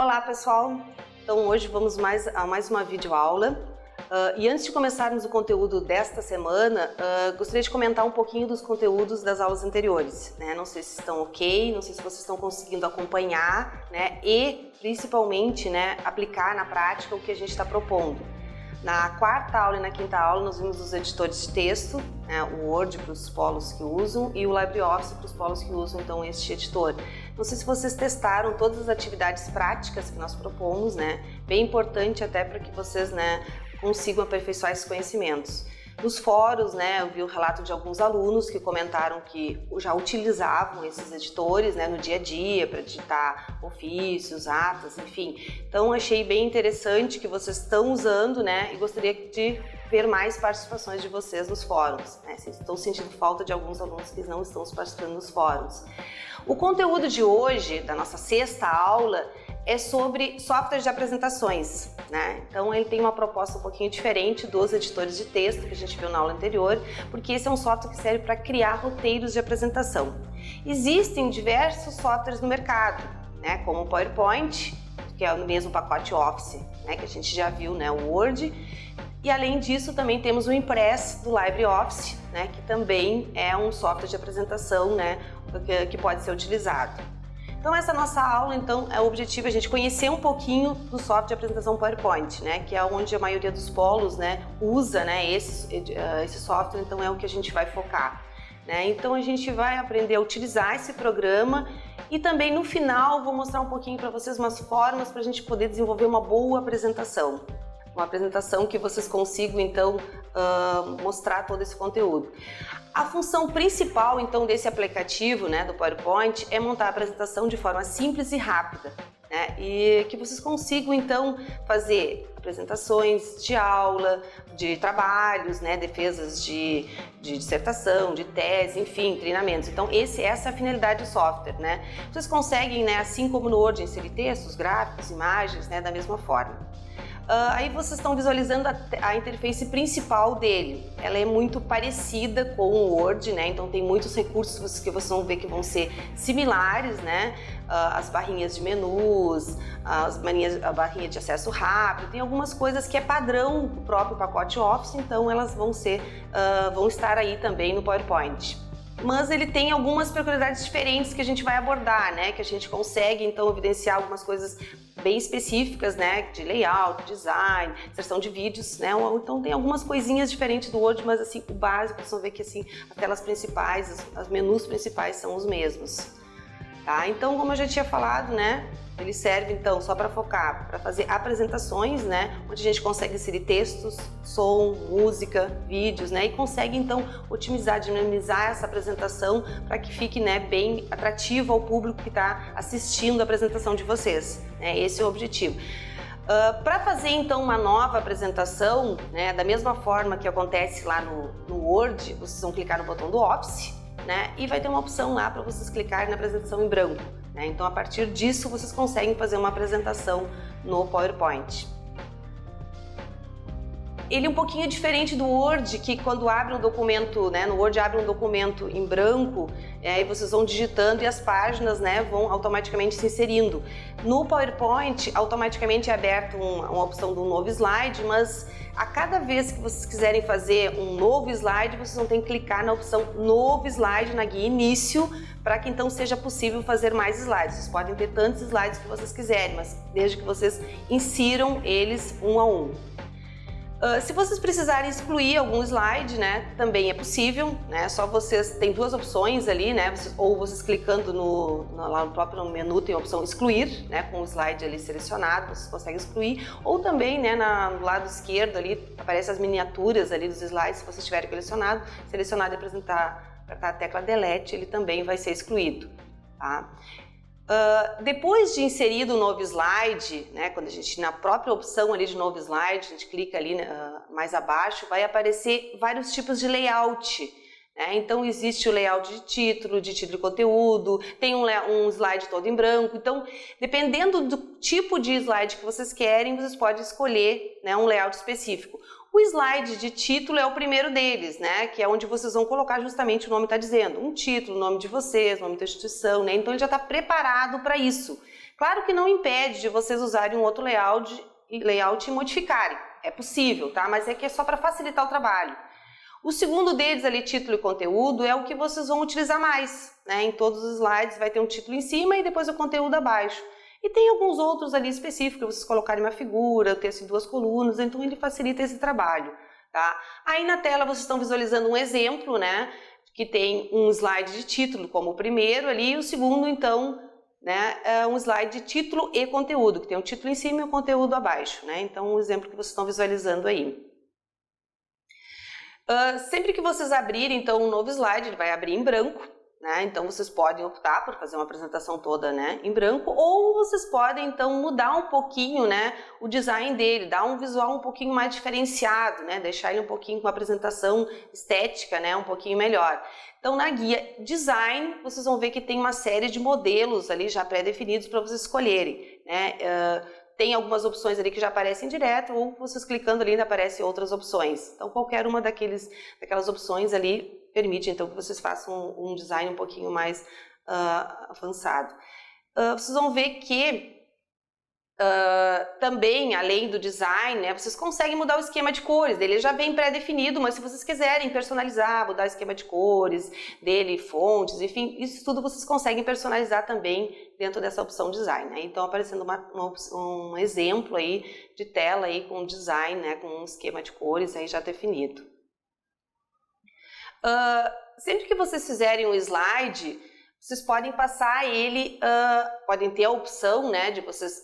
Olá pessoal, então hoje vamos a mais uma videoaula e antes de começarmos o conteúdo desta semana, gostaria de comentar um pouquinho dos conteúdos das aulas anteriores, né? Não sei se estão ok, não sei se vocês estão conseguindo acompanhar, né? E principalmente, né, aplicar na prática o que a gente está propondo. Na quarta aula e na quinta aula nós vimos os editores de texto, né, o Word para os polos que usam e o LibreOffice para os polos que usam então este editor. Não sei se vocês testaram todas as atividades práticas que nós propomos, né? Bem importante até para que vocês, né, consigam aperfeiçoar esses conhecimentos. Nos fóruns, né, eu vi o relato de alguns alunos que comentaram que já utilizavam esses editores, né, no dia a dia para digitar ofícios, atas, enfim. Então achei bem interessante que vocês estão usando, né, e gostaria de ver mais participações de vocês nos fóruns, né? Vocês estão sentindo falta de alguns alunos que não estão participando nos fóruns. O conteúdo de hoje, da nossa sexta aula, é sobre softwares de apresentações, né? Então ele tem uma proposta um pouquinho diferente dos editores de texto que a gente viu na aula anterior, porque esse é um software que serve para criar roteiros de apresentação. Existem diversos softwares no mercado, né? Como o PowerPoint, que é o mesmo pacote Office, né? Que a gente já viu, né? O Word. E além disso também temos o Impress do LibreOffice, né? Que também é um software de apresentação, né? Que pode ser utilizado. Então essa nossa aula, então, é o objetivo a gente conhecer um pouquinho do software de apresentação PowerPoint, né, que é onde a maioria dos polos, né, usa, né, esse software, então é o que a gente vai focar, né. Então a gente vai aprender a utilizar esse programa e também no final vou mostrar um pouquinho para vocês umas formas para a gente poder desenvolver uma boa apresentação. Uma apresentação que vocês consigam, então, mostrar todo esse conteúdo. A função principal, então, desse aplicativo, né, do PowerPoint, é montar a apresentação de forma simples e rápida, né, e que vocês consigam, então, fazer apresentações de aula, de trabalhos, né, defesas de dissertação, de tese, enfim, treinamentos. Então, essa é a finalidade do software, né. Vocês conseguem, né, assim como no Word, inserir textos, gráficos, imagens, né, da mesma forma. Aí vocês estão visualizando a interface principal dele. Ela é muito parecida com o Word, né? Então tem muitos recursos que vocês vão ver que vão ser similares, né? As barrinhas de menus, a barrinha de acesso rápido, tem algumas coisas que é padrão do próprio pacote Office, então elas vão estar aí também no PowerPoint. Mas ele tem algumas peculiaridades diferentes que a gente vai abordar, né? Que a gente consegue, então, evidenciar algumas coisas bem específicas, né? De layout, design, inserção de vídeos, né? Então tem algumas coisinhas diferentes do Word, mas assim, o básico, vocês vão ver que assim, as telas principais, os menus principais são os mesmos. Tá? Então, como eu já tinha falado, né? Ele serve, então, só para focar, para fazer apresentações, né? Onde a gente consegue inserir textos, som, música, vídeos, né? E consegue, então, otimizar, dinamizar essa apresentação para que fique, né, bem atrativo ao público que está assistindo a apresentação de vocês, né? Esse é o objetivo. Para fazer, então, uma nova apresentação, né? Da mesma forma que acontece lá no Word, vocês vão clicar no botão do Office, né? E vai ter uma opção lá para vocês clicarem na apresentação em branco. Então, a partir disso, vocês conseguem fazer uma apresentação no PowerPoint. Ele é um pouquinho diferente do Word, que quando abre um documento, né, no Word abre um documento em branco, e vocês vão digitando e as páginas, né, vão automaticamente se inserindo. No PowerPoint, automaticamente é aberto uma opção de um novo slide, mas a cada vez que vocês quiserem fazer um novo slide, vocês vão ter que clicar na opção Novo Slide na guia Início, para que então seja possível fazer mais slides. Vocês podem ter tantos slides que vocês quiserem, mas desde que vocês insiram eles um a um. Se vocês precisarem excluir algum slide, né, também é possível, né, só vocês, tem duas opções ali, né, ou vocês clicando lá no próprio menu tem a opção excluir, né, com o slide ali selecionado, vocês conseguem excluir, ou também, né, no lado esquerdo ali, aparecem as miniaturas ali dos slides, se vocês tiverem selecionado e apresentar a tecla Delete, ele também vai ser excluído, tá? Depois de inserido o novo slide, né, quando a gente, na própria opção ali de novo slide, a gente clica ali mais abaixo, vai aparecer vários tipos de layout, né? Então existe o layout de título e conteúdo, tem um slide todo em branco, então dependendo do tipo de slide que vocês querem, vocês podem escolher, né, um layout específico. O slide de título é o primeiro deles, né? Que é onde vocês vão colocar justamente o nome está dizendo, um título, o nome de vocês, o nome da instituição, né? Então ele já está preparado para isso. Claro que não impede de vocês usarem um outro layout e modificarem. É possível, tá? Mas é que é só para facilitar o trabalho. O segundo deles ali, título e conteúdo, é o que vocês vão utilizar mais, né? Em todos os slides vai ter um título em cima e depois o conteúdo abaixo. E tem alguns outros ali específicos, vocês colocarem uma figura, o texto em 2 colunas, então ele facilita esse trabalho, tá? Aí na tela vocês estão visualizando um exemplo, né? Que tem um slide de título como o primeiro ali, e o segundo, então, né, é um slide de título e conteúdo, que tem o título em cima e o conteúdo abaixo, né? Então, um exemplo que vocês estão visualizando aí. Sempre que vocês abrirem, então, um novo slide, ele vai abrir em branco, né? Então, vocês podem optar por fazer uma apresentação toda, né, em branco, ou vocês podem, então, mudar um pouquinho, né, o design dele, dar um visual um pouquinho mais diferenciado, né, deixar ele um pouquinho com uma apresentação estética, né, um pouquinho melhor. Então, na guia Design, vocês vão ver que tem uma série de modelos ali já pré-definidos para vocês escolherem, né? Tem algumas opções ali que já aparecem direto, ou vocês clicando ali ainda aparecem outras opções. Então, qualquer uma daquelas opções ali permite, então, que vocês façam um design um pouquinho mais avançado. Vocês vão ver que também, além do design, né, vocês conseguem mudar o esquema de cores. Ele já vem pré-definido, mas se vocês quiserem personalizar, mudar o esquema de cores dele, fontes, enfim, isso tudo vocês conseguem personalizar também dentro dessa opção design, né? Então, aparecendo um exemplo aí de tela aí com design, né, com um esquema de cores aí já definido. Sempre que vocês fizerem um slide, vocês podem passar ele, podem ter a opção, né, de vocês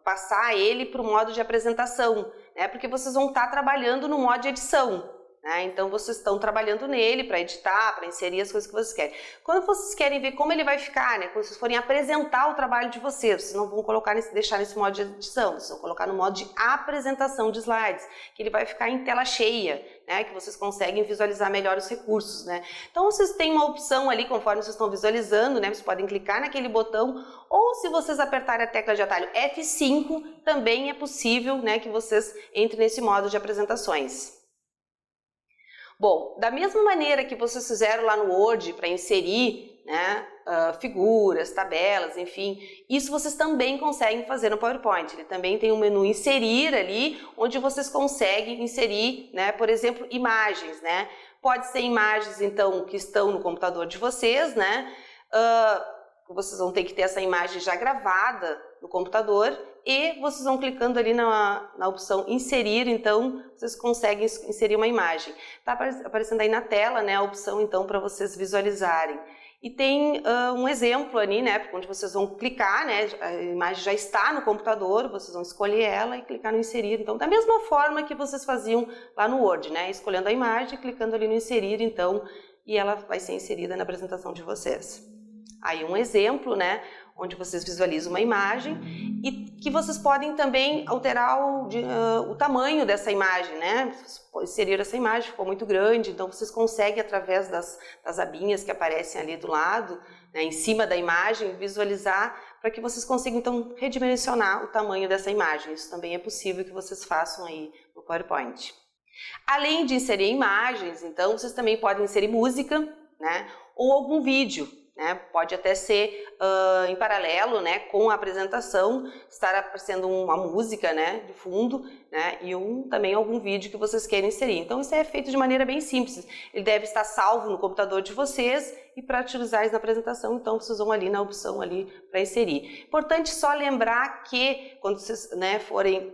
passar ele para o modo de apresentação, né, porque vocês vão estar trabalhando no modo de edição, né, então vocês estão trabalhando nele para editar, para inserir as coisas que vocês querem. Quando vocês querem ver como ele vai ficar, né, quando vocês forem apresentar o trabalho de vocês não vão deixar nesse modo de edição, vocês vão colocar no modo de apresentação de slides, que ele vai ficar em tela cheia, né, que vocês conseguem visualizar melhor os recursos, né. Então vocês têm uma opção ali, conforme vocês estão visualizando, né, vocês podem clicar naquele botão, ou se vocês apertarem a tecla de atalho F5, também é possível, né, que vocês entrem nesse modo de apresentações. Bom, da mesma maneira que vocês fizeram lá no Word para inserir, né, figuras, tabelas, enfim, isso vocês também conseguem fazer no PowerPoint. Ele também tem um menu inserir ali, onde vocês conseguem inserir, né, por exemplo, imagens, né? Pode ser imagens, então, que estão no computador de vocês, né? Vocês vão ter que ter essa imagem já gravada no computador e vocês vão clicando ali na opção inserir, então vocês conseguem inserir uma imagem. Está aparecendo aí na tela, né, a opção então para vocês visualizarem. E tem um exemplo ali, né, onde vocês vão clicar, né, a imagem já está no computador, vocês vão escolher ela e clicar no inserir. Então, da mesma forma que vocês faziam lá no Word, né, escolhendo a imagem, clicando ali no inserir, então, e ela vai ser inserida na apresentação de vocês. Aí um exemplo, né, onde vocês visualizam uma imagem e que vocês podem também alterar o tamanho dessa imagem, né? Inserir essa imagem, ficou muito grande, então vocês conseguem, através das abinhas que aparecem ali do lado, né, em cima da imagem, visualizar para que vocês consigam, então, redimensionar o tamanho dessa imagem. Isso também é possível que vocês façam aí no PowerPoint. Além de inserir imagens, então, vocês também podem inserir música, né, ou algum vídeo. Né, pode até ser em paralelo, né, com a apresentação, estar aparecendo uma música, né, de fundo, né, e também algum vídeo que vocês querem inserir. Então isso é feito de maneira bem simples. Ele deve estar salvo no computador de vocês e para utilizar isso na apresentação, então vocês vão ali na opção ali para inserir. Importante só lembrar que quando vocês, né, forem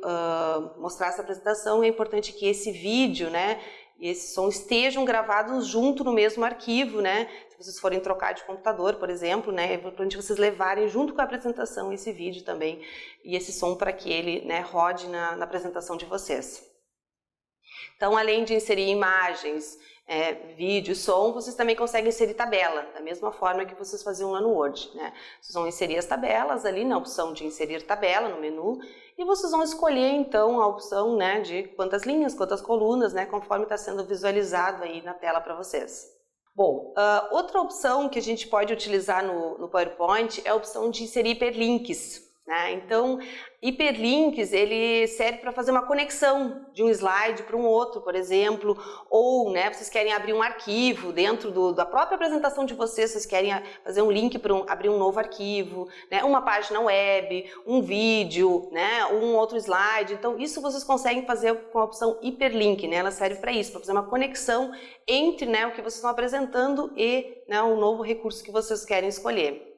mostrar essa apresentação, é importante que esse vídeo, né, e esse som estejam gravados junto no mesmo arquivo, né? Se vocês forem trocar de computador, por exemplo, né? É importante vocês levarem junto com a apresentação esse vídeo também e esse som para que ele, né, rode na apresentação de vocês. Então, além de inserir imagens, vídeo, som, vocês também conseguem inserir tabela, da mesma forma que vocês faziam lá no Word, né? Vocês vão inserir as tabelas ali na opção de inserir tabela no menu e vocês vão escolher então a opção, né, de quantas linhas, quantas colunas, né, conforme está sendo visualizado aí na tela para vocês. Bom, outra opção que a gente pode utilizar no PowerPoint é a opção de inserir hiperlinks. né? Então, hiperlinks, ele serve para fazer uma conexão de um slide para um outro, por exemplo, ou, né, vocês querem abrir um arquivo dentro da própria apresentação de vocês querem fazer um link para abrir um novo arquivo, né, uma página web, um vídeo, né, um outro slide. Então, isso vocês conseguem fazer com a opção hiperlink, né? Ela serve para isso, para fazer uma conexão entre, né, o que vocês estão apresentando e, né, o novo recurso que vocês querem escolher.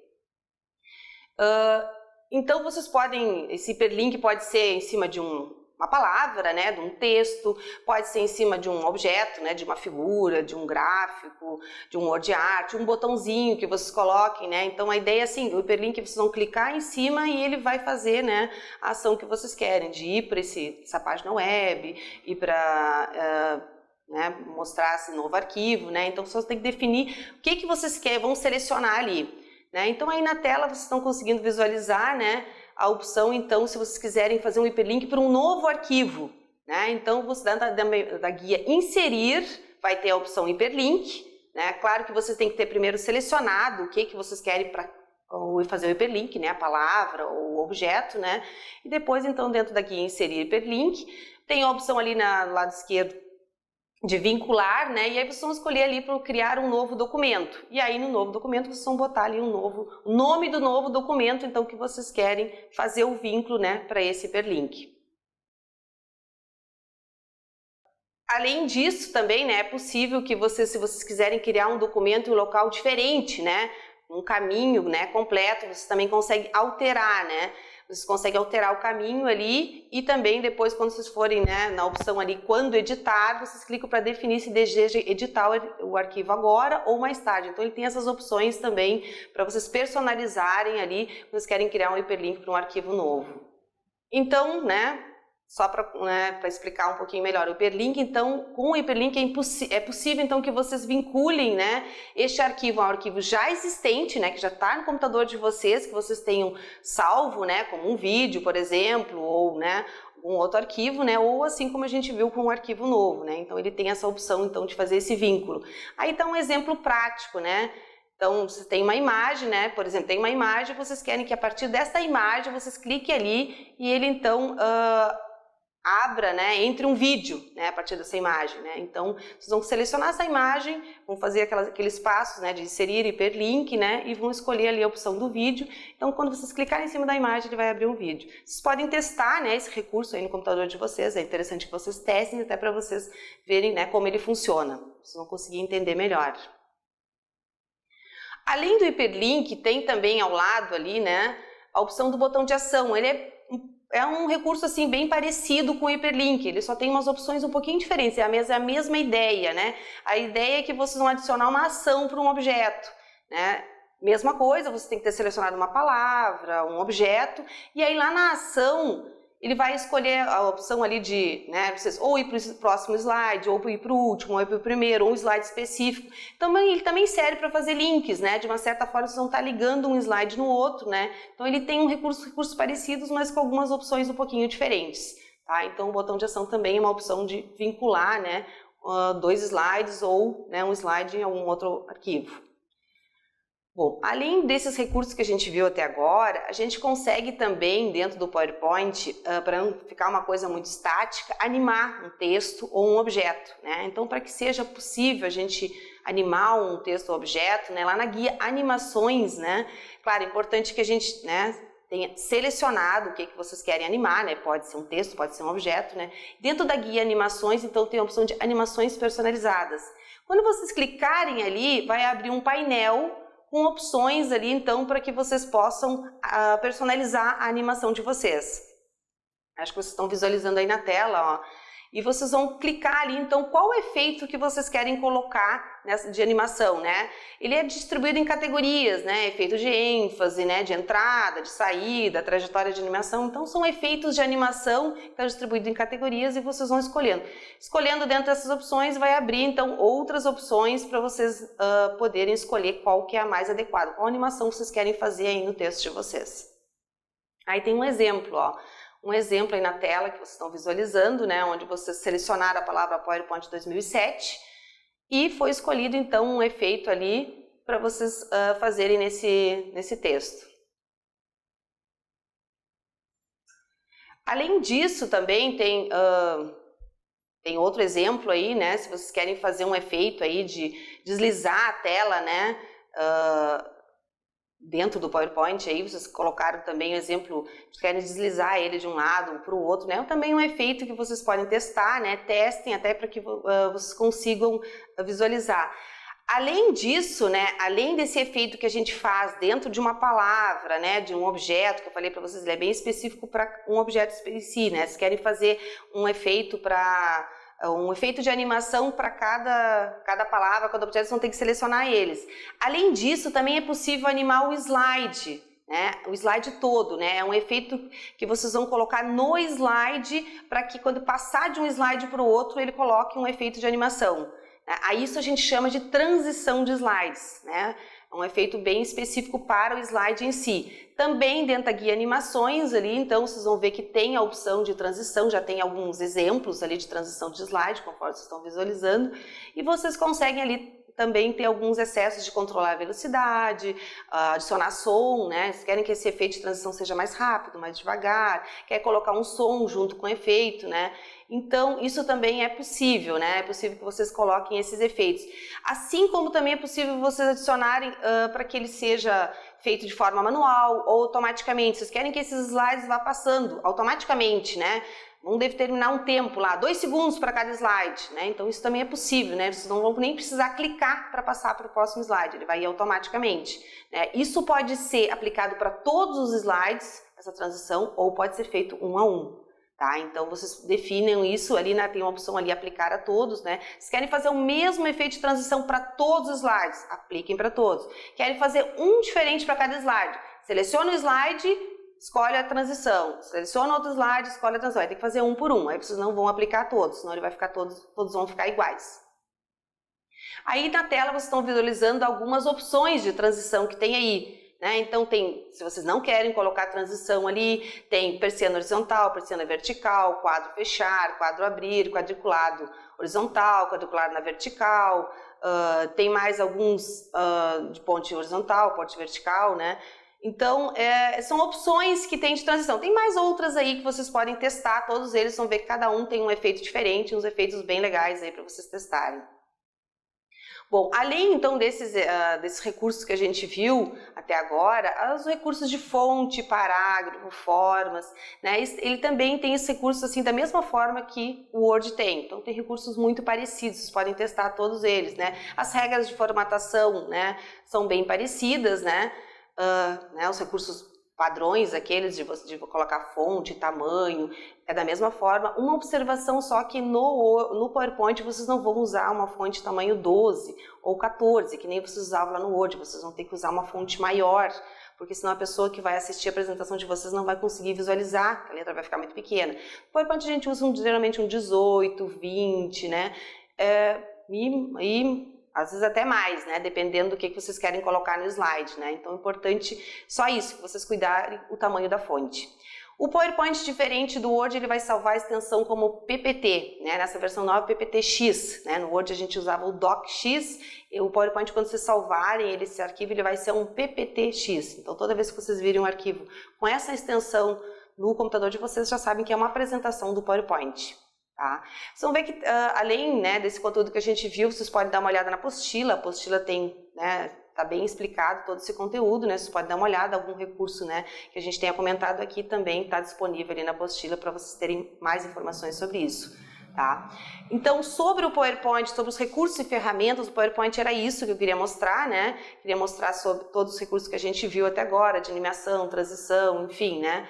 Então, vocês podem, esse hiperlink pode ser em cima de uma palavra, né, de um texto, pode ser em cima de um objeto, né, de uma figura, de um gráfico, de um word art, um botãozinho que vocês coloquem, né. Então, a ideia é assim, o hiperlink vocês vão clicar em cima e ele vai fazer, né, a ação que vocês querem, de ir para essa página web, ir para né, mostrar esse novo arquivo, né. Então, vocês têm que definir o que vocês querem, vão selecionar ali. Né? Então aí na tela vocês estão conseguindo visualizar, né, a opção, então, se vocês quiserem fazer um hiperlink para um novo arquivo, né? Então você da guia inserir, vai ter a opção hiperlink, né? Claro que vocês têm que ter primeiro selecionado o que vocês querem para fazer o hiperlink, né, a palavra ou o objeto, né? E depois então dentro da guia inserir hiperlink, tem a opção ali no lado esquerdo de vincular, né? E aí vocês vão escolher ali para criar um novo documento. E aí no novo documento vocês vão botar ali o nome do novo documento, então que vocês querem fazer o vínculo, né, para esse hiperlink. Além disso também, né, é possível que se vocês quiserem criar um documento em um local diferente, né, um caminho, né, completo, vocês também conseguem alterar, né? Vocês conseguem alterar o caminho ali e também depois quando vocês forem, né, na opção ali quando editar, vocês clicam para definir se deseja editar o arquivo agora ou mais tarde. Então ele tem essas opções também para vocês personalizarem ali, quando vocês querem criar um hiperlink para um arquivo novo. Então, né, só para explicar um pouquinho melhor o hiperlink, então com o hiperlink é possível então que vocês vinculem, né, este arquivo a um arquivo já existente, né, que já está no computador de vocês, que vocês tenham salvo, né, como um vídeo, por exemplo, ou, né, um outro arquivo, né, ou assim como a gente viu com um arquivo novo, né, então ele tem essa opção então de fazer esse vínculo. Aí tá um exemplo prático, né. Então, você tem uma imagem, né? Por exemplo, tem uma imagem, vocês querem que a partir dessa imagem vocês cliquem ali e ele então abra, né, entre um vídeo, né, a partir dessa imagem, né? Então, vocês vão selecionar essa imagem, vão fazer aqueles passos, né, de inserir hiperlink, né, e vão escolher ali a opção do vídeo. Então, quando vocês clicarem em cima da imagem, ele vai abrir um vídeo. Vocês podem testar, né, esse recurso aí no computador de vocês, é interessante que vocês testem até para vocês verem, né, como ele funciona. Vocês vão conseguir entender melhor. Além do hiperlink, tem também ao lado ali, né, a opção do botão de ação. Ele é um recurso assim bem parecido com o hiperlink, ele só tem umas opções um pouquinho diferentes, é a mesma ideia, né? A ideia é que vocês vão adicionar uma ação para um objeto, né? Mesma coisa, você tem que ter selecionado uma palavra, um objeto, e aí lá na ação ele vai escolher a opção ali de, né, vocês ou ir para o próximo slide, ou ir para o último, ou ir para o primeiro, ou um slide específico. Ele também serve para fazer links, né? De uma certa forma, vocês vão estar ligando um slide no outro, né? Então ele tem recursos parecidos, mas com algumas opções um pouquinho diferentes, tá? Então o botão de ação também é uma opção de vincular, né, dois slides ou, né, um slide em algum outro arquivo. Bom, além desses recursos que a gente viu até agora, a gente consegue também, dentro do PowerPoint, para não ficar uma coisa muito estática, animar um texto ou um objeto, né? Então, para que seja possível a gente animar um texto ou objeto, né, lá na guia Animações, né? Claro, é importante que a gente, né, tenha selecionado o que vocês querem animar, né? Pode ser um texto, pode ser um objeto, né? Dentro da guia Animações, então, tem a opção de Animações Personalizadas. Quando vocês clicarem ali, vai abrir um painel com opções ali, então, para que vocês possam personalizar a animação de vocês. Acho que vocês estão visualizando aí na tela, ó. E vocês vão clicar ali, então, qual o efeito que vocês querem colocar de animação, né? Ele é distribuído em categorias, né? Efeito de ênfase, né? De entrada, de saída, trajetória de animação. Então, são efeitos de animação que estão distribuídos em categorias e vocês vão escolhendo. Escolhendo dentro dessas opções, vai abrir, então, outras opções para vocês poderem escolher qual que é a mais adequada, qual animação vocês querem fazer aí no texto de vocês. Aí tem um exemplo, ó. Um exemplo aí na tela que vocês estão visualizando, né, onde vocês selecionaram a palavra PowerPoint 2007 e foi escolhido então um efeito ali para vocês fazerem nesse texto. Além disso, também tem outro exemplo aí, né? Se vocês querem fazer um efeito aí de deslizar a tela, né? Dentro do PowerPoint aí, vocês colocaram também o exemplo, querem deslizar ele de um lado para o outro, né? Também um efeito que vocês podem testar, né? Testem até para que vocês consigam visualizar. Além disso, né, além desse efeito que a gente faz dentro de uma palavra, né, de um objeto, que eu falei para vocês, ele é bem específico para um objeto em si, né? Se querem fazer um efeito de animação para cada palavra, cada objeto, vocês vão ter que selecionar eles. Além disso, também é possível animar o slide, né? O slide todo, né? É um efeito que vocês vão colocar no slide para que quando passar de um slide para o outro, ele coloque um efeito de animação. A isso a gente chama de transição de slides, né? É um efeito bem específico para o slide em si. Também dentro da guia animações ali, então vocês vão ver que tem a opção de transição, já tem alguns exemplos ali de transição de slide, conforme vocês estão visualizando, e vocês conseguem ali também ter alguns excessos de controlar a velocidade, adicionar som, né? Se querem que esse efeito de transição seja mais rápido, mais devagar, quer colocar um som junto com o efeito, né? Então, isso também é possível, né? É possível que vocês coloquem esses efeitos. Assim como também é possível vocês adicionarem para que ele seja feito de forma manual ou automaticamente. Vocês querem que esses slides vá passando automaticamente, né? Vão determinar um tempo lá, 2 segundos para cada slide, né? Então isso também é possível, né? Vocês não vão nem precisar clicar para passar para o próximo slide, ele vai ir automaticamente, né? Isso pode ser aplicado para todos os slides, essa transição, ou pode ser feito um a um, tá? Então vocês definem isso ali, né? Tem uma opção ali, aplicar a todos, né? Se querem fazer o mesmo efeito de transição para todos os slides, apliquem para todos. Querem fazer um diferente para cada slide, seleciona o slide, escolhe a transição, seleciona outro slide, escolhe a transição, vai ter que fazer um por um, aí vocês não vão aplicar todos, senão ele vai ficar todos vão ficar iguais. Aí na tela vocês estão visualizando algumas opções de transição que tem aí, né? Então tem, se vocês não querem colocar transição ali, tem persiana horizontal, persiana vertical, quadro fechar, quadro abrir, quadriculado horizontal, quadriculado na vertical, tem mais alguns de ponte horizontal, ponte vertical, né? Então, são opções que tem de transição. Tem mais outras aí que vocês podem testar, todos eles vão ver que cada um tem um efeito diferente, uns efeitos bem legais aí para vocês testarem. Bom, além então desses recursos que a gente viu até agora, os recursos de fonte, parágrafo, formas, né? Ele também tem esses recursos assim da mesma forma que o Word tem. Então tem recursos muito parecidos, vocês podem testar todos eles, né? As regras de formatação, né, são bem parecidas, né? Os recursos padrões, aqueles de colocar fonte, tamanho, é da mesma forma. Uma observação só que no PowerPoint vocês não vão usar uma fonte tamanho 12 ou 14, que nem vocês usavam lá no Word, vocês vão ter que usar uma fonte maior, porque senão a pessoa que vai assistir a apresentação de vocês não vai conseguir visualizar, a letra vai ficar muito pequena. No PowerPoint a gente usa geralmente um 18, 20, né? Às vezes até mais, né? Dependendo do que vocês querem colocar no slide, né? Então é importante só isso, que vocês cuidarem o tamanho da fonte. O PowerPoint, diferente do Word, ele vai salvar a extensão como PPT, né? Nessa versão nova, PPTX, né? No Word a gente usava o DocX, e o PowerPoint, quando vocês salvarem esse arquivo, ele vai ser um PPTX. Então toda vez que vocês virem um arquivo com essa extensão no computador de vocês, já sabem que é uma apresentação do PowerPoint. Tá? Vocês vão ver que, além, né, desse conteúdo que a gente viu, vocês podem dar uma olhada na apostila. A apostila tem, né, tá bem explicado todo esse conteúdo, né? Vocês podem dar uma olhada, algum recurso, né, que a gente tenha comentado aqui também está disponível ali na apostila para vocês terem mais informações sobre isso. Tá? Então, sobre o PowerPoint, sobre os recursos e ferramentas, o PowerPoint era isso que eu queria mostrar, né? Queria mostrar sobre todos os recursos que a gente viu até agora, de animação, transição, enfim, né?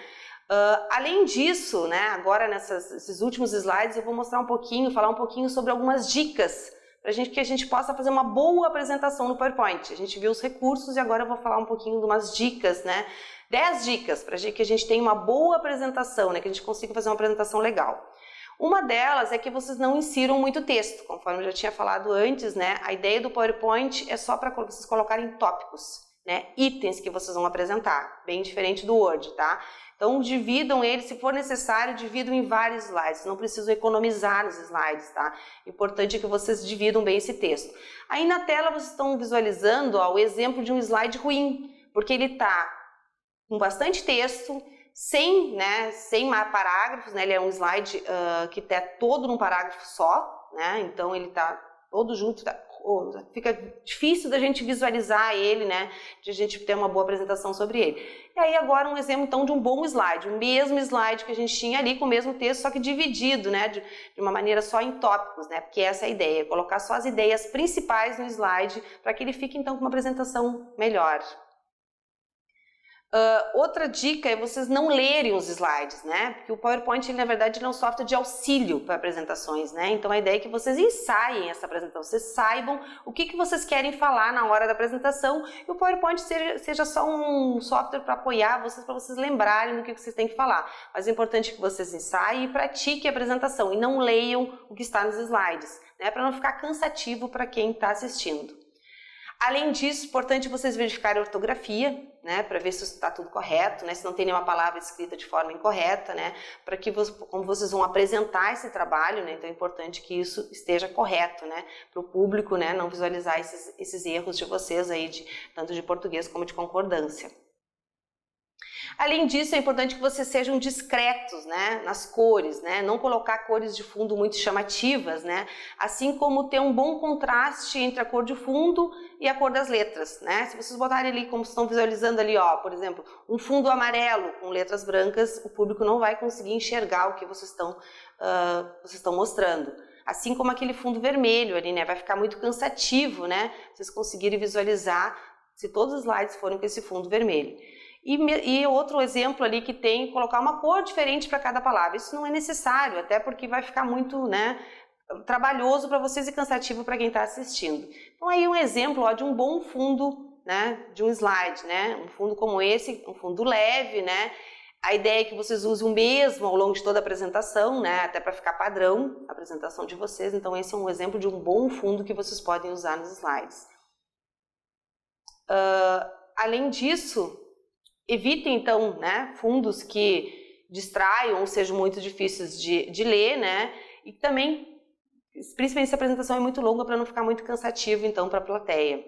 Além disso, né, agora nesses últimos slides eu vou mostrar um pouquinho, falar um pouquinho sobre algumas dicas para que a gente possa fazer uma boa apresentação no PowerPoint. A gente viu os recursos e agora eu vou falar um pouquinho de umas dicas, né? 10 dicas para que a gente tenha uma boa apresentação, né, que a gente consiga fazer uma apresentação legal. Uma delas é que vocês não insiram muito texto, conforme eu já tinha falado antes, né? A ideia do PowerPoint é só para vocês colocarem tópicos, né? Itens que vocês vão apresentar, bem diferente do Word, tá? Então, dividam ele, se for necessário, dividam em vários slides, não precisam economizar nos slides, tá? Importante é que vocês dividam bem esse texto. Aí na tela vocês estão visualizando, ó, o exemplo de um slide ruim, porque ele está com bastante texto, sem parágrafos, né? Ele é um slide que está todo num parágrafo só, né? Então ele está todo junto, fica difícil da gente visualizar ele, né? De a gente ter uma boa apresentação sobre ele. E aí agora um exemplo então de um bom slide, o mesmo slide que a gente tinha ali com o mesmo texto, só que dividido, né? De uma maneira só em tópicos, né? Porque essa é a ideia, colocar só as ideias principais no slide para que ele fique então com uma apresentação melhor. Outra dica é vocês não lerem os slides, né? Porque o PowerPoint, ele, na verdade, é um software de auxílio para apresentações, né? Então a ideia é que vocês ensaiem essa apresentação, vocês saibam o que vocês querem falar na hora da apresentação e o PowerPoint seja só um software para apoiar vocês, para vocês lembrarem do que vocês têm que falar. Mas é importante que vocês ensaiem e pratiquem a apresentação e não leiam o que está nos slides, né? Para não ficar cansativo para quem está assistindo. Além disso, é importante vocês verificarem a ortografia, né, para ver se está tudo correto, né, se não tem nenhuma palavra escrita de forma incorreta, né, para que como vocês vão apresentar esse trabalho, né, então é importante que isso esteja correto, né, para o público, né, não visualizar esses erros de vocês aí, tanto de português como de concordância. Além disso, é importante que vocês sejam discretos, né, nas cores, né, não colocar cores de fundo muito chamativas, né, assim como ter um bom contraste entre a cor de fundo e a cor das letras, né. Se vocês botarem ali, como estão visualizando ali, ó, por exemplo, um fundo amarelo com letras brancas, o público não vai conseguir enxergar o que vocês estão mostrando. Assim como aquele fundo vermelho ali, né, vai ficar muito cansativo, né, vocês conseguirem visualizar se todos os slides forem com esse fundo vermelho. E outro exemplo ali que tem colocar uma cor diferente para cada palavra. Isso não é necessário, até porque vai ficar muito, né, trabalhoso para vocês e cansativo para quem está assistindo. Então aí um exemplo, ó, de um bom fundo, né, de um slide, né, um fundo como esse, um fundo leve, né. A ideia é que vocês usem o mesmo ao longo de toda a apresentação, né, até para ficar padrão a apresentação de vocês. Então esse é um exemplo de um bom fundo que vocês podem usar nos slides. Além disso, evitem, então, né, fundos que distraiam ou sejam muito difíceis de ler, né, e também, principalmente se a apresentação é muito longa, para não ficar muito cansativo, então, para a plateia.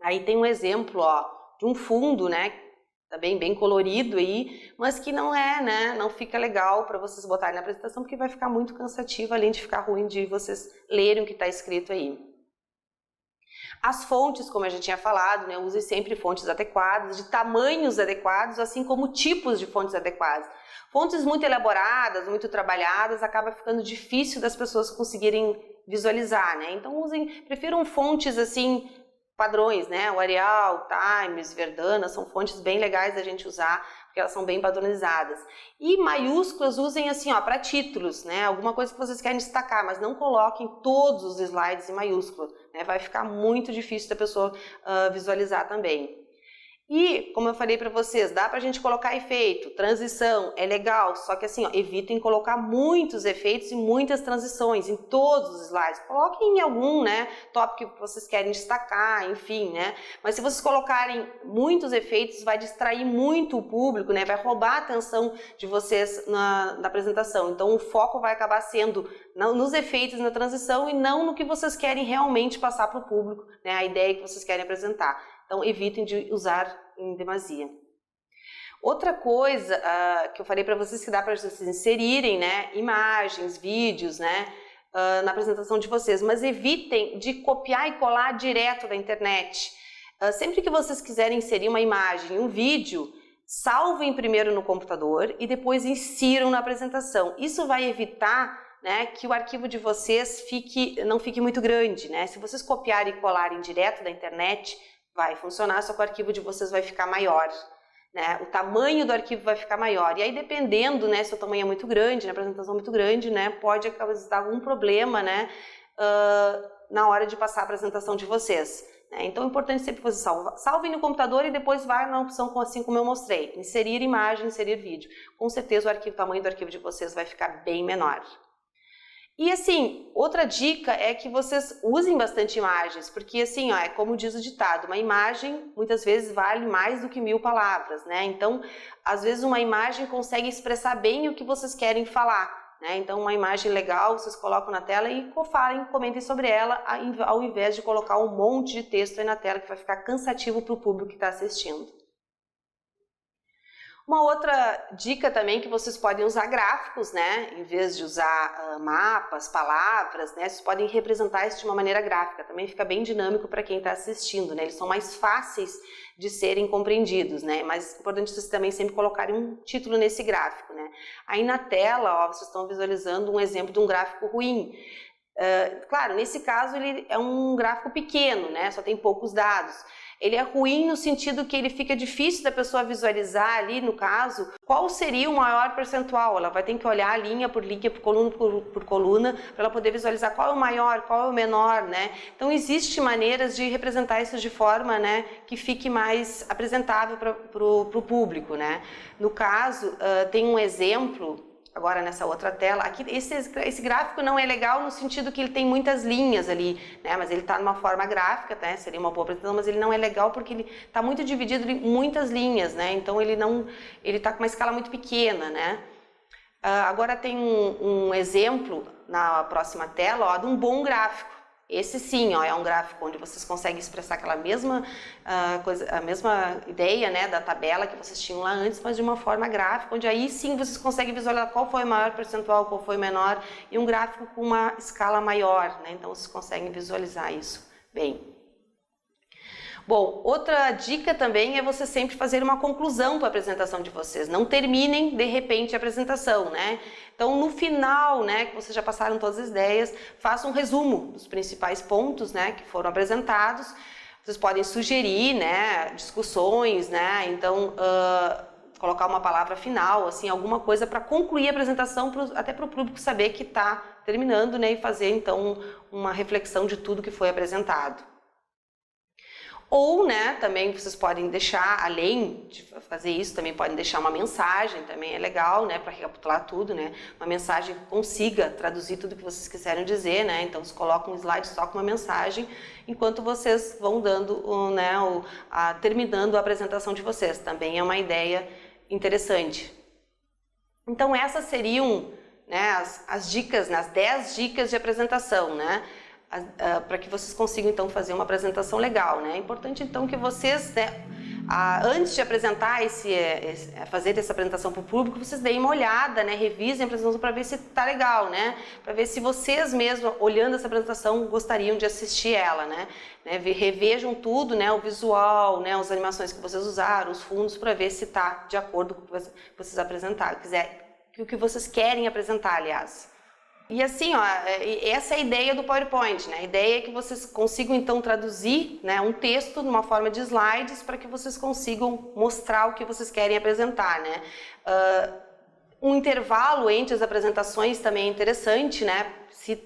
Aí tem um exemplo, ó, de um fundo, né, também bem colorido aí, mas que não é, né, não fica legal para vocês botarem na apresentação, porque vai ficar muito cansativo, além de ficar ruim de vocês lerem o que está escrito aí. As fontes, como eu já tinha falado, né, use sempre fontes adequadas, de tamanhos adequados, assim como tipos de fontes adequadas. Fontes muito elaboradas, muito trabalhadas, acaba ficando difícil das pessoas conseguirem visualizar, né? Então prefiram fontes assim, padrões, né? O Arial, Times, Verdana, são fontes bem legais da gente usar, porque elas são bem padronizadas. E maiúsculas usem assim, ó, para títulos, né? Alguma coisa que vocês querem destacar, mas não coloquem todos os slides em maiúsculo, né? Vai ficar muito difícil da pessoa visualizar também. E, como eu falei para vocês, dá pra gente colocar efeito, transição, é legal, só que assim, ó, evitem colocar muitos efeitos e muitas transições em todos os slides. Coloquem em algum, né, tópico que vocês querem destacar, enfim, né, mas se vocês colocarem muitos efeitos, vai distrair muito o público, né, vai roubar a atenção de vocês na apresentação. Então, o foco vai acabar sendo nos efeitos, na transição e não no que vocês querem realmente passar para o público, né, a ideia que vocês querem apresentar. Então, evitem de usar em demasia. Outra coisa que eu falei para vocês que dá para vocês inserirem, né, imagens, vídeos, né, na apresentação de vocês, mas evitem de copiar e colar direto da internet. Sempre que vocês quiserem inserir uma imagem, um vídeo, salvem primeiro no computador e depois insiram na apresentação. Isso vai evitar, né, que o arquivo de vocês não fique muito grande, né? Se vocês copiarem e colarem direto da internet, vai funcionar, só que o arquivo de vocês vai ficar maior, né? O tamanho do arquivo vai ficar maior. E aí, dependendo, né, se o tamanho é muito grande, né, a apresentação é muito grande, né, pode causar algum problema, né, na hora de passar a apresentação de vocês. Né? Então, é importante sempre que vocês salvem no computador e depois vai na opção assim como eu mostrei, inserir imagem, inserir vídeo. Com certeza o tamanho do arquivo de vocês vai ficar bem menor. E assim, outra dica é que vocês usem bastante imagens, porque assim, ó, é como diz o ditado, uma imagem muitas vezes vale mais do que 1000 palavras, né? Então, às vezes uma imagem consegue expressar bem o que vocês querem falar, né? Então, uma imagem legal, vocês colocam na tela e comentem sobre ela, ao invés de colocar um monte de texto aí na tela que vai ficar cansativo para o público que está assistindo. Uma outra dica também que vocês podem usar gráficos, né? Em vez de usar mapas, palavras, né? Vocês podem representar isso de uma maneira gráfica. Também fica bem dinâmico para quem está assistindo, né? Eles são mais fáceis de serem compreendidos, né? Mas é importante vocês também sempre colocarem um título nesse gráfico, né? Aí na tela, ó, vocês estão visualizando um exemplo de um gráfico ruim. Claro, nesse caso ele é um gráfico pequeno, né? Só tem poucos dados. Ele é ruim no sentido que ele fica difícil da pessoa visualizar ali, no caso, qual seria o maior percentual. Ela vai ter que olhar linha, por coluna por coluna, para ela poder visualizar qual é o maior, qual é o menor, né? Então, existem maneiras de representar isso de forma, né, que fique mais apresentável para o público, né? No caso, tem um exemplo. Agora nessa outra tela, aqui esse gráfico não é legal no sentido que ele tem muitas linhas ali, né? Mas ele está numa forma gráfica, né? Seria uma boa apresentação, mas ele não é legal porque ele está muito dividido em muitas linhas, né? Então ele está com uma escala muito pequena, né? Agora tem um exemplo na próxima tela, ó, de um bom gráfico. Esse sim, ó, é um gráfico onde vocês conseguem expressar aquela mesma coisa, a mesma ideia, né, da tabela que vocês tinham lá antes, mas de uma forma gráfica, onde aí sim vocês conseguem visualizar qual foi o maior percentual, qual foi o menor, e um gráfico com uma escala maior, né, então vocês conseguem visualizar isso bem. Bom, outra dica também é você sempre fazer uma conclusão para a apresentação de vocês. Não terminem de repente a apresentação, né? Então, no final, né, que vocês já passaram todas as ideias, façam um resumo dos principais pontos, né, que foram apresentados. Vocês podem sugerir, né, discussões, né? Então, colocar uma palavra final, assim, alguma coisa para concluir a apresentação, até para o público saber que está terminando, né, e fazer então uma reflexão de tudo que foi apresentado. Ou, né, também vocês podem deixar, além de fazer isso, também podem deixar uma mensagem, também é legal, né, para recapitular tudo, né, uma mensagem que consiga traduzir tudo que vocês quiserem dizer, né, então vocês colocam um slide só com uma mensagem, enquanto vocês vão dando, né, terminando a apresentação de vocês, também é uma ideia interessante. Então essas seriam, né, as dicas, né, as 10 dicas de apresentação, né, para que vocês consigam então fazer uma apresentação legal, né? É importante então que vocês, né, antes de apresentar fazer essa apresentação para o público, vocês deem uma olhada, né, revisem a apresentação para ver se está legal, né? Para ver se vocês mesmos, olhando essa apresentação, gostariam de assistir ela, né? Revejam tudo, né, o visual, né, as animações que vocês usaram, os fundos, para ver se está de acordo com o que vocês apresentaram, o que vocês querem apresentar, aliás. E assim, ó, essa é a ideia do PowerPoint, né? A ideia é que vocês consigam então traduzir, né, um texto numa forma de slides para que vocês consigam mostrar o que vocês querem apresentar, né? Um intervalo entre as apresentações também é interessante, né?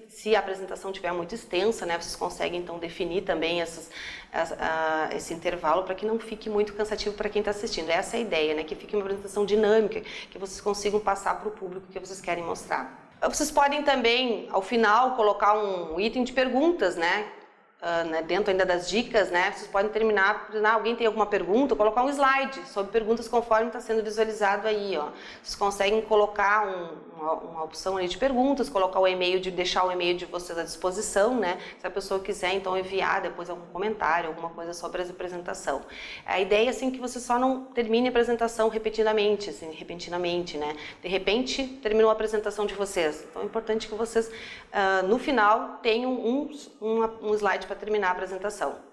Se a apresentação estiver muito extensa, né, vocês conseguem então definir também esse intervalo para que não fique muito cansativo para quem está assistindo. Essa é a ideia, né? Que fique uma apresentação dinâmica, que vocês consigam passar para o público o que vocês querem mostrar. Vocês podem também, ao final, colocar um item de perguntas, né? Dentro ainda das dicas, né? Vocês podem terminar, alguém tem alguma pergunta, colocar um slide sobre perguntas conforme está sendo visualizado aí, ó. Vocês conseguem colocar uma opção ali de perguntas, colocar o e-mail, deixar o e-mail de vocês à disposição, né? Se a pessoa quiser, então, enviar depois algum comentário, alguma coisa sobre a apresentação. A ideia é, assim, que você só não termine a apresentação repentinamente, né? De repente, terminou a apresentação de vocês. Então, é importante que vocês, no final, tenham um slide para terminar a apresentação.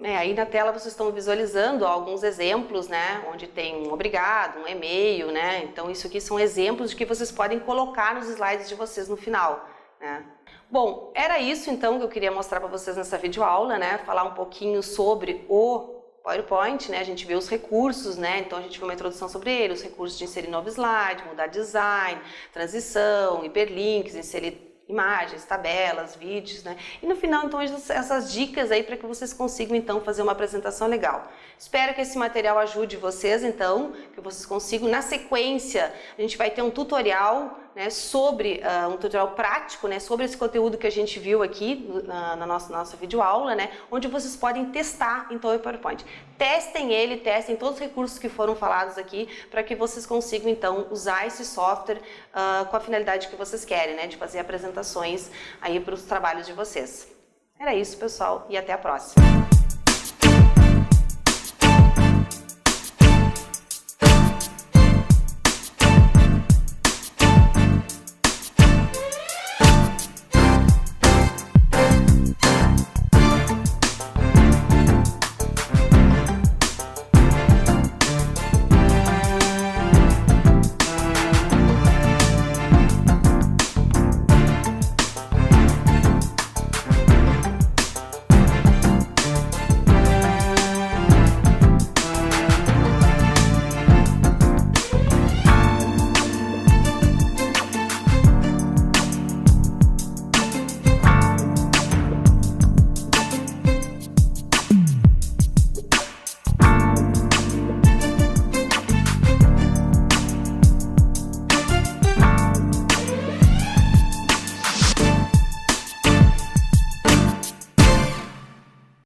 Aí na tela vocês estão visualizando alguns exemplos, né, onde tem um obrigado, um e-mail, né, então isso aqui são exemplos de que vocês podem colocar nos slides de vocês no final, né. Bom, era isso então que eu queria mostrar para vocês nessa videoaula, né, falar um pouquinho sobre o PowerPoint, né, a gente vê os recursos, né, então a gente viu uma introdução sobre ele, os recursos de inserir novo slide, mudar design, transição, hiperlinks, inserir imagens, tabelas, vídeos, né? E no final, então, essas dicas aí para que vocês consigam, então, fazer uma apresentação legal. Espero que esse material ajude vocês, então, que vocês consigam. Na sequência, a gente vai ter um tutorial, né, sobre um tutorial prático, né, sobre esse conteúdo que a gente viu aqui na nossa videoaula, né, onde vocês podem testar, então, o PowerPoint. Testem todos os recursos que foram falados aqui, para que vocês consigam, então, usar esse software com a finalidade que vocês querem, né, de fazer apresentações aí para os trabalhos de vocês. Era isso, pessoal, e até a próxima.